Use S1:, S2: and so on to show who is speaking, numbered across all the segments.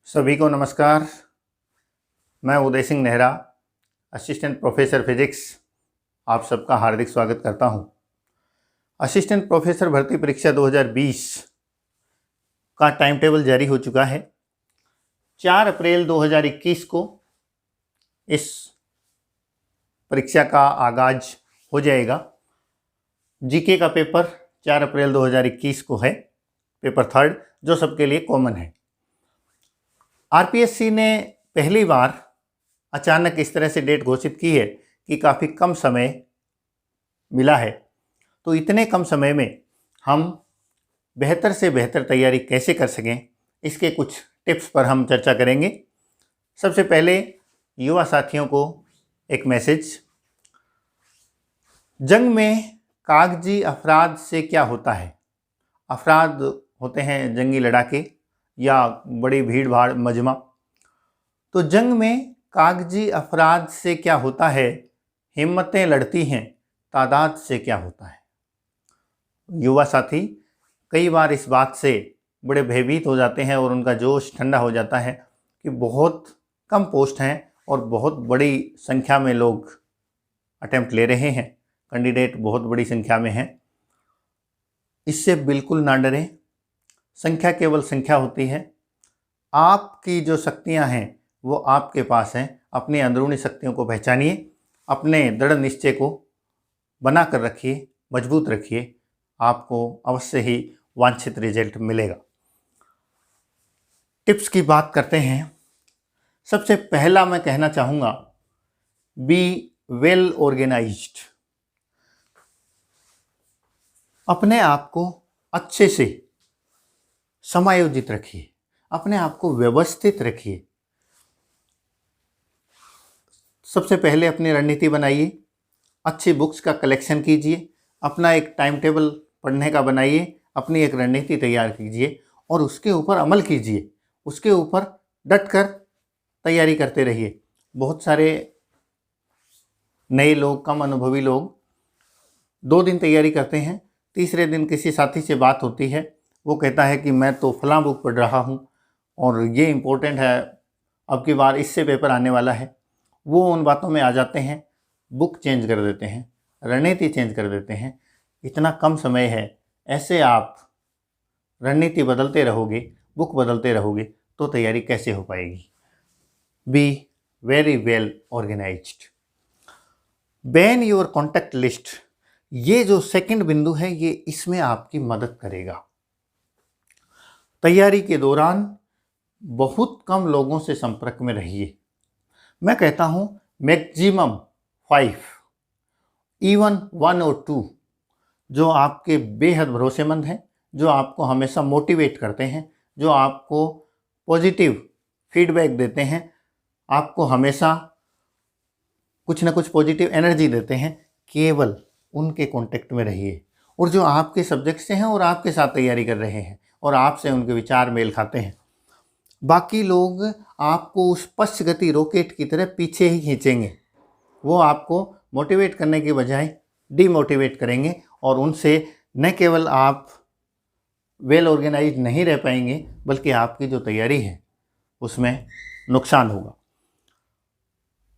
S1: सभी को नमस्कार। मैं Uday Singh Nehra, assistant professor physics, आप सबका हार्दिक स्वागत करता हूं। असिस्टेंट प्रोफेसर भर्ती परीक्षा 2020 का टाइम टेबल जारी हो चुका है। 4 अप्रैल 2021 को इस परीक्षा का आगाज हो जाएगा। जीके का पेपर 4 अप्रैल 2021 को है, पेपर 3 जो सबके लिए कॉमन है। आरपीएससी ने पहली बार अचानक इस तरह से डेट घोषित की है कि काफ़ी कम समय मिला है, तो इतने कम समय में हम बेहतर से बेहतर तैयारी कैसे कर सकें, इसके कुछ टिप्स पर हम चर्चा करेंगे। सबसे पहले युवा साथियों को एक मैसेज। जंग में कागजी अफराद से क्या होता है? अफराद होते हैं जंगी लड़ाके या बड़ी भीड़ भाड़ मजमा। तो जंग में कागजी अफराद से क्या होता है? हिम्मतें लड़ती हैं, तादाद से क्या होता है? युवा साथी कई बार इस बात से बड़े भयभीत हो जाते हैं और उनका जोश ठंडा हो जाता है कि बहुत कम पोस्ट हैं और बहुत बड़ी संख्या में लोग अटेम्प्ट ले रहे हैं, कैंडिडेट बहुत बड़ी संख्या में हैं। इससे बिल्कुल ना डरें। संख्या केवल संख्या होती है। आपकी जो शक्तियां हैं वो आपके पास हैं। अपनी अंदरूनी शक्तियों को पहचानिए, अपने दृढ़ निश्चय को बना कर रखिए, मजबूत रखिए। आपको अवश्य ही वांछित रिजल्ट मिलेगा। टिप्स की बात करते हैं। सबसे पहला मैं कहना चाहूँगा, बी वेल ऑर्गेनाइज्ड। अपने आप को अच्छे से समायोजित रखिए, अपने आप को व्यवस्थित रखिए। सबसे पहले अपनी रणनीति बनाइए, अच्छी बुक्स का कलेक्शन कीजिए, अपना एक टाइम टेबल पढ़ने का बनाइए, अपनी एक रणनीति तैयार कीजिए और उसके ऊपर अमल कीजिए। उसके ऊपर डट कर तैयारी करते रहिए। बहुत सारे नए लोग, कम अनुभवी लोग 2 दिन तैयारी करते हैं, तीसरे दिन किसी साथी से बात होती है, वो कहता है कि मैं तो फलां बुक पढ़ रहा हूँ और ये इम्पोर्टेंट है, अब की बार इससे पेपर आने वाला है। वो उन बातों में आ जाते हैं, बुक चेंज कर देते हैं, रणनीति चेंज कर देते हैं। इतना कम समय है, ऐसे आप रणनीति बदलते रहोगे, बुक बदलते रहोगे तो तैयारी कैसे हो पाएगी? Be very well organised. Ban your contact list. ये जो सेकंड बिंदु है, ये इसमें आपकी मदद करेगा। तैयारी के दौरान बहुत कम लोगों से संपर्क में रहिए। मैं कहता हूं मैक्सिमम 5, इवन 1 और 2 जो आपके बेहद भरोसेमंद हैं, जो आपको हमेशा मोटिवेट करते हैं, जो आपको पॉजिटिव फीडबैक देते हैं, आपको हमेशा कुछ ना कुछ पॉजिटिव एनर्जी देते हैं, केवल उनके कांटेक्ट में रहिए। और जो आपके सब्जेक्ट से हैं और आपके साथ तैयारी कर रहे हैं और आपसे उनके विचार मेल खाते हैं। बाकी लोग आपको उस पश्च गति रॉकेट की तरह पीछे ही खींचेंगे। वो आपको मोटिवेट करने के बजाय डीमोटिवेट करेंगे और उनसे न केवल आप वेल ऑर्गेनाइज नहीं रह पाएंगे, बल्कि आपकी जो तैयारी है उसमें नुकसान होगा।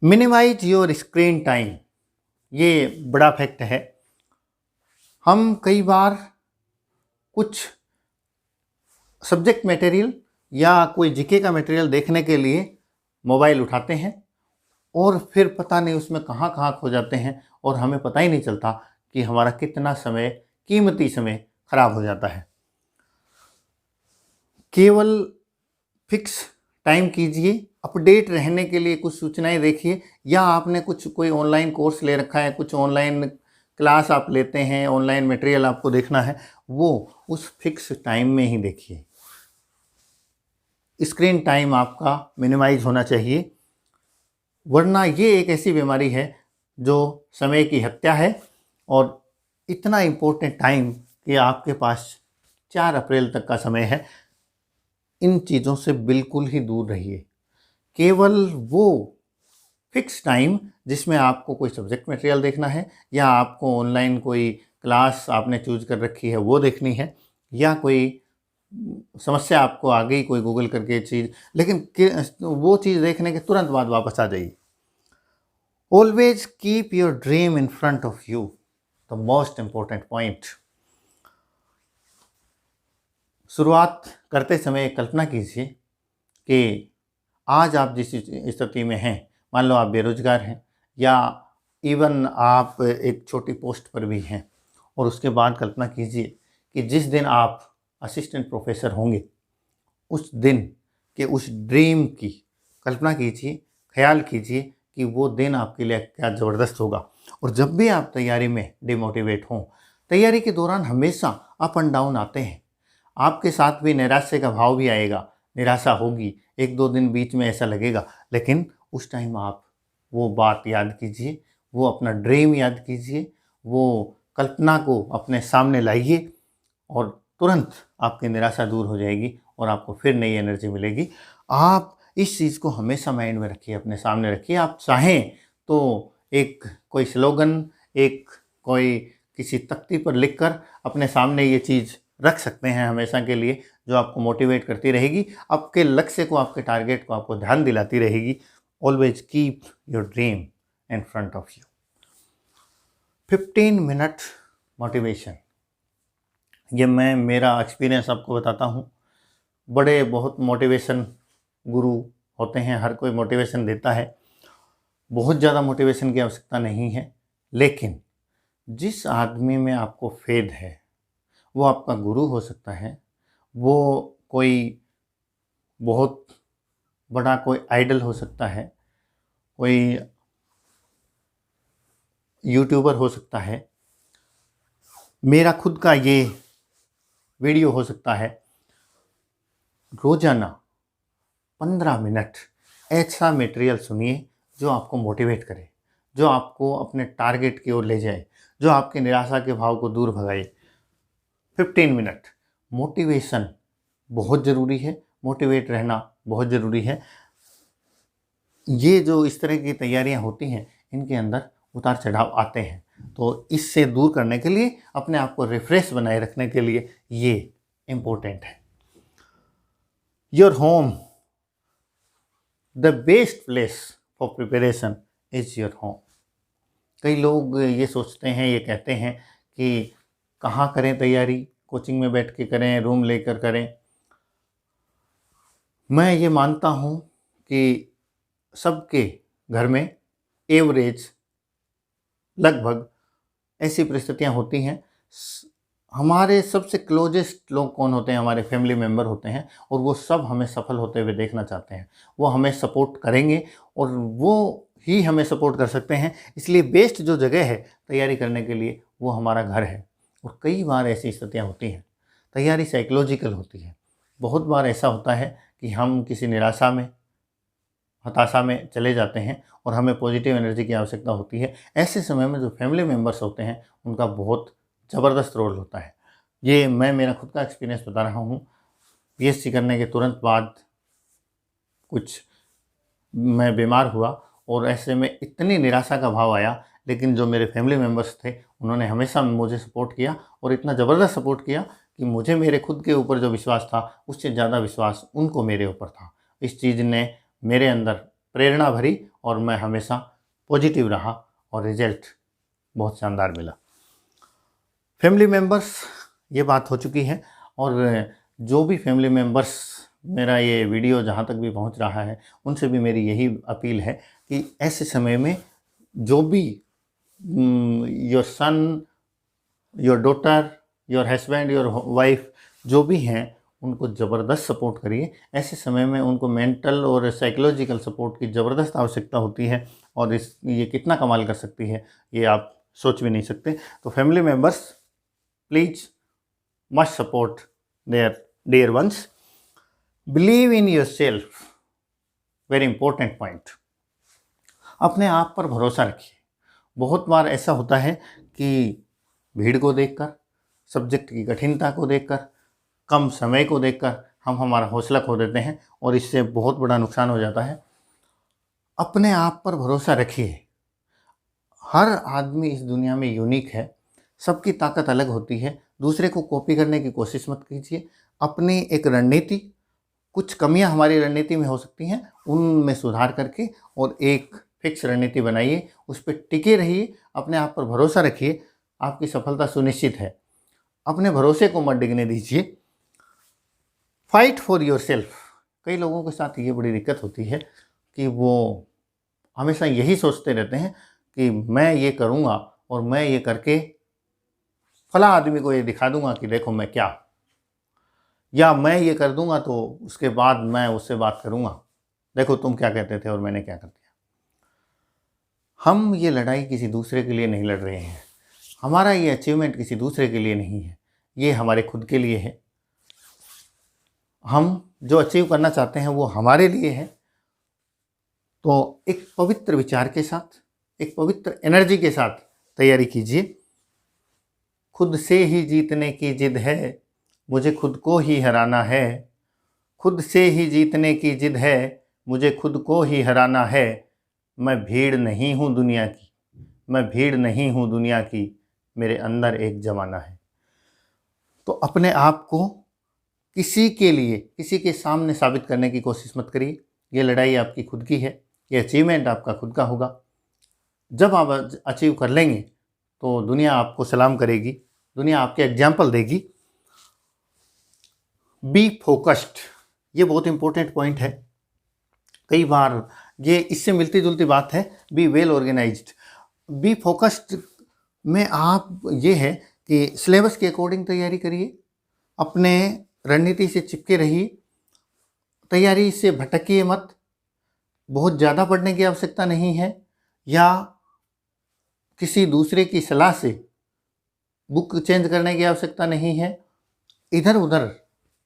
S1: Minimise your screen time. ये बड़ा फैक्ट है। हम कई बार कुछ सब्जेक्ट मटेरियल या कोई जीके का मटेरियल देखने के लिए मोबाइल उठाते हैं और फिर पता नहीं उसमें कहाँ कहाँ खो जाते हैं और हमें पता ही नहीं चलता कि हमारा कितना समय, कीमती समय खराब हो जाता है। केवल फिक्स टाइम कीजिए। अपडेट रहने के लिए कुछ सूचनाएं देखिए, या आपने कोई ऑनलाइन कोर्स ले रखा है, कुछ ऑनलाइन क्लास आप लेते हैं, ऑनलाइन मटेरियल आपको देखना है, वो उस फिक्स टाइम में ही देखिए। स्क्रीन टाइम आपका मिनिमाइज होना चाहिए, वरना ये एक ऐसी बीमारी है जो समय की हत्या है। और इतना इम्पोर्टेंट टाइम कि आपके पास 4 अप्रैल तक का समय है, इन चीज़ों से बिल्कुल ही दूर रहिए। केवल वो फिक्स टाइम जिसमें आपको कोई सब्जेक्ट मटेरियल देखना है, या आपको ऑनलाइन कोई क्लास आपने चूज कर रखी है वो देखनी है, या कोई समस्या आपको आ गई कोई गूगल करके चीज़, लेकिन वो चीज़ देखने के तुरंत बाद वापस आ जाइए। Always keep your dream in front of you, the most important point. शुरुआत करते समय कल्पना कीजिए कि आज आप जिस स्थिति में हैं, मान लो आप बेरोजगार हैं या इवन आप एक छोटी पोस्ट पर भी हैं, और उसके बाद कल्पना कीजिए कि जिस दिन आप असिस्टेंट प्रोफेसर होंगे, उस दिन के उस ड्रीम की कल्पना कीजिए, ख्याल कीजिए कि वो दिन आपके लिए क्या ज़बरदस्त होगा। और जब भी आप तैयारी में डिमोटिवेट हों, तैयारी के दौरान हमेशा अप एंड डाउन आते हैं, आपके साथ भी निराशा का भाव भी आएगा, निराशा होगी, 1-2 दिन बीच में ऐसा लगेगा, लेकिन उस टाइम आप वो बात याद कीजिए, वो अपना ड्रीम याद कीजिए, वो कल्पना को अपने सामने लाइए और तुरंत आपकी निराशा दूर हो जाएगी और आपको फिर नई एनर्जी मिलेगी। आप इस चीज़ को हमेशा माइंड में रखिए, अपने सामने रखिए। आप चाहें तो एक कोई स्लोगन, एक कोई किसी तख्ती पर लिखकर अपने सामने ये चीज़ रख सकते हैं हमेशा के लिए, जो आपको मोटिवेट करती रहेगी, आपके लक्ष्य को, आपके टारगेट को आपको ध्यान दिलाती रहेगी। Always keep your dream in front of you. 15 minute motivation, ये मैं मेरा एक्सपीरियंस आपको बताता हूँ। बड़े बहुत मोटिवेशन गुरु होते हैं, हर कोई मोटिवेशन देता है, बहुत ज़्यादा मोटिवेशन की आवश्यकता नहीं है, लेकिन जिस आदमी में आपको फेथ है वो आपका गुरु हो सकता है, वो कोई बहुत बड़ा कोई आइडल हो सकता है, कोई यूट्यूबर हो सकता है, मेरा खुद का ये वीडियो हो सकता है। रोज़ाना 15 मिनट ऐसा मटेरियल सुनिए जो आपको मोटिवेट करे, जो आपको अपने टारगेट की ओर ले जाए, जो आपकी निराशा के भाव को दूर भगाए। 15 मिनट मोटिवेशन बहुत ज़रूरी है, मोटिवेट रहना बहुत ज़रूरी है। ये जो इस तरह की तैयारियां होती हैं, इनके अंदर उतार चढ़ाव आते हैं, तो इससे दूर करने के लिए, अपने आप को रिफ्रेश बनाए रखने के लिए ये इम्पोर्टेंट है। Your home, the best place for preparation is your home. कई लोग ये सोचते हैं, ये कहते हैं कि कहाँ करें तैयारी, कोचिंग में बैठ के करें, रूम लेकर करें। मैं ये मानता हूँ कि सबके घर में एवरेज लगभग ऐसी परिस्थितियाँ होती हैं। हमारे सबसे क्लोजेस्ट लोग कौन होते हैं? हमारे फैमिली मेम्बर होते हैं, और वो सब हमें सफल होते हुए देखना चाहते हैं। वो हमें सपोर्ट करेंगे और वो ही हमें सपोर्ट कर सकते हैं। इसलिए बेस्ट जो जगह है तैयारी करने के लिए, वो हमारा घर है। और कई बार ऐसी स्थितियाँ होती हैं, तैयारी साइकोलॉजिकल होती है। बहुत बार ऐसा होता है कि हम किसी निराशा में, हताशा में चले जाते हैं और हमें पॉजिटिव एनर्जी की आवश्यकता होती है। ऐसे समय में जो फैमिली मेम्बर्स होते हैं, उनका बहुत ज़बरदस्त रोल होता है। ये मैं मेरा खुद का एक्सपीरियंस बता रहा हूँ। पीएचडी करने के तुरंत बाद कुछ मैं बीमार हुआ और ऐसे में इतनी निराशा का भाव आया, लेकिन जो मेरे फैमिली मेम्बर्स थे, उन्होंने हमेशा मुझे सपोर्ट किया, और इतना ज़बरदस्त सपोर्ट किया कि मुझे मेरे खुद के ऊपर जो विश्वास था, उससे ज़्यादा विश्वास उनको मेरे ऊपर था। इस चीज़ ने मेरे अंदर प्रेरणा भरी और मैं हमेशा पॉजिटिव रहा और रिजल्ट बहुत शानदार मिला। फैमिली मेम्बर्स, ये बात हो चुकी है। और जो भी फैमिली मेम्बर्स मेरा ये वीडियो जहाँ तक भी पहुँच रहा है, उनसे भी मेरी यही अपील है कि ऐसे समय में जो भी your son, your daughter, your husband, your wife जो भी हैं, उनको ज़बरदस्त सपोर्ट करिए। ऐसे समय में उनको मेंटल और साइकोलॉजिकल सपोर्ट की ज़बरदस्त आवश्यकता होती है, और ये कितना कमाल कर सकती है, ये आप सोच भी नहीं सकते। तो family members, please must support their dear ones. Believe in yourself, very important point. अपने आप पर भरोसा रखिए। बहुत बार ऐसा होता है कि भीड़ को देखकर, सब्जेक्ट की कठिनता को देखकर, कम समय को देखकर हम हमारा हौसला खो देते हैं, और इससे बहुत बड़ा नुकसान हो जाता है। अपने आप पर भरोसा रखिए। हर आदमी इस दुनिया में यूनिक है, सबकी ताकत अलग होती है। दूसरे को कॉपी करने की कोशिश मत कीजिए, अपनी एक रणनीति, कुछ कमियां हमारी रणनीति में हो सकती हैं, उनमें सुधार करके और एक फिक्स रणनीति बनाइए, उस पर टिके रहिए, अपने आप पर भरोसा रखिए, आपकी सफलता सुनिश्चित है। अपने भरोसे को मत डिगने दीजिए। Fight for your self. कई लोगों के साथ ये बड़ी दिक्कत होती है कि वो हमेशा यही सोचते रहते हैं कि मैं ये करूँगा और मैं ये करके फला आदमी को ये दिखा दूंगा कि देखो मैं क्या, या मैं ये कर दूंगा तो उसके बाद मैं उससे बात करूंगा, देखो तुम क्या कहते थे और मैंने क्या कर दिया। हम ये लड़ाई किसी दूसरे के लिए नहीं लड़ रहे हैं, हमारा ये अचीवमेंट किसी दूसरे के लिए नहीं है, ये हमारे खुद के लिए है। हम जो अचीव करना चाहते हैं वो हमारे लिए है। तो एक पवित्र विचार के साथ, एक पवित्र एनर्जी के साथ तैयारी कीजिए। खुद से ही जीतने की जिद है, मुझे खुद को ही हराना है। खुद से ही जीतने की जिद है, मुझे खुद को ही हराना है। मैं भीड़ नहीं हूँ दुनिया की, मैं भीड़ नहीं हूँ दुनिया की, मेरे अंदर एक जमाना है। तो अपने आप को किसी के लिए, किसी के सामने साबित करने की कोशिश मत करिए। ये लड़ाई आपकी खुद की है, ये अचीवमेंट आपका खुद का होगा। जब आप अचीव कर लेंगे तो दुनिया आपको सलाम करेगी, दुनिया आपके एग्जाम्पल देगी। बी फोकस्ड, ये बहुत इंपॉर्टेंट पॉइंट है। कई बार ये इससे मिलती जुलती बात है। Be well organised. Be focused में आप ये है कि सिलेबस के अकॉर्डिंग तैयारी करिए, अपने रणनीति से चिपके रहिए, तैयारी से भटकिए मत। बहुत ज़्यादा पढ़ने की आवश्यकता नहीं है, या किसी दूसरे की सलाह से बुक चेंज करने की आवश्यकता नहीं है, इधर उधर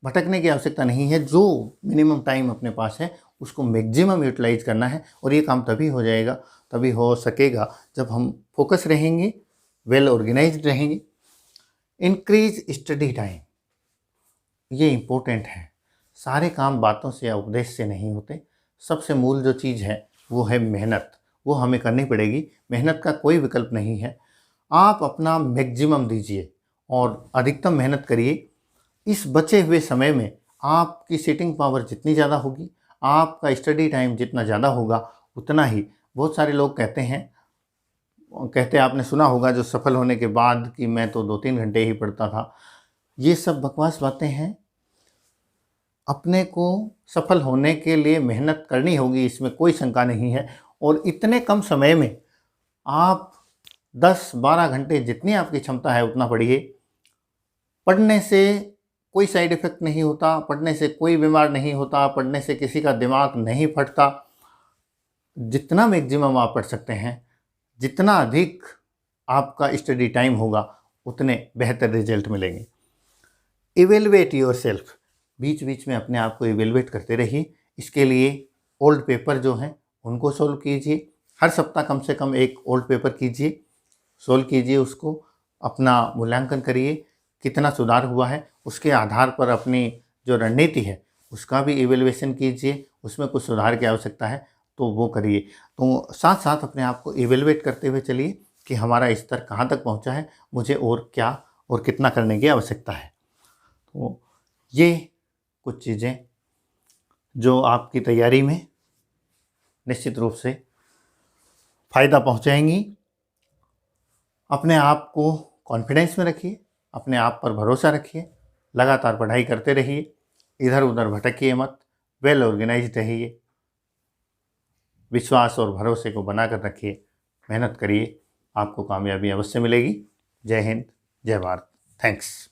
S1: भटकने की आवश्यकता नहीं है। जो मिनिमम टाइम अपने पास है उसको मैक्सिमम यूटिलाइज करना है, और ये काम तभी हो जाएगा, तभी हो सकेगा जब हम फोकस रहेंगे, वेल ऑर्गेनाइज्ड रहेंगे। इंक्रीज स्टडी टाइम, ये इम्पोर्टेंट है। सारे काम बातों से या उपदेश से नहीं होते। सबसे मूल जो चीज़ है वो है मेहनत, वो हमें करनी पड़ेगी। मेहनत का कोई विकल्प नहीं है। आप अपना मैक्सिमम दीजिए और अधिकतम मेहनत करिए। इस बचे हुए समय में आपकी सीटिंग पावर जितनी ज़्यादा होगी, आपका स्टडी टाइम जितना ज़्यादा होगा, उतना ही। बहुत सारे लोग कहते आपने सुना होगा जो सफल होने के बाद कि मैं तो 2-3 घंटे ही पढ़ता था। ये सब बकवास बातें हैं। अपने को सफल होने के लिए मेहनत करनी होगी, इसमें कोई शंका नहीं है। और इतने कम समय में आप 10-12 घंटे, जितनी आपकी क्षमता है उतना पढ़िए। पढ़ने से कोई साइड इफ़ेक्ट नहीं होता, पढ़ने से कोई बीमार नहीं होता, पढ़ने से किसी का दिमाग नहीं फटता। जितना मैक्सिमम आप पढ़ सकते हैं, जितना अधिक आपका स्टडी टाइम होगा, उतने बेहतर रिजल्ट मिलेंगे। इवेलुएट योर सेल्फ, बीच बीच में अपने आप को इवेलुएट करते रहिए। इसके लिए ओल्ड पेपर जो हैं उनको सोल्व कीजिए। हर सप्ताह कम से कम एक ओल्ड पेपर कीजिए, सोल्व कीजिए उसको, अपना मूल्यांकन करिए कितना सुधार हुआ है। उसके आधार पर अपनी जो रणनीति है उसका भी इवेलुएशन कीजिए, उसमें कुछ सुधार की आवश्यकता है तो वो करिए। तो साथ साथ अपने आप को इवेलुएट करते हुए चलिए कि हमारा स्तर कहाँ तक पहुँचा है, मुझे और क्या और कितना करने की आवश्यकता है। तो ये कुछ चीज़ें जो आपकी तैयारी में निश्चित रूप से फ़ायदा पहुँचाएंगी। अपने आप को कॉन्फिडेंस में रखिए, अपने आप पर भरोसा रखिए, लगातार पढ़ाई करते रहिए, इधर उधर भटकिए मत, वेल ऑर्गेनाइज्ड रहिए, विश्वास और भरोसे को बनाकर रखिए, मेहनत करिए, आपको कामयाबी अवश्य मिलेगी। जय हिंद, जय भारत। थैंक्स।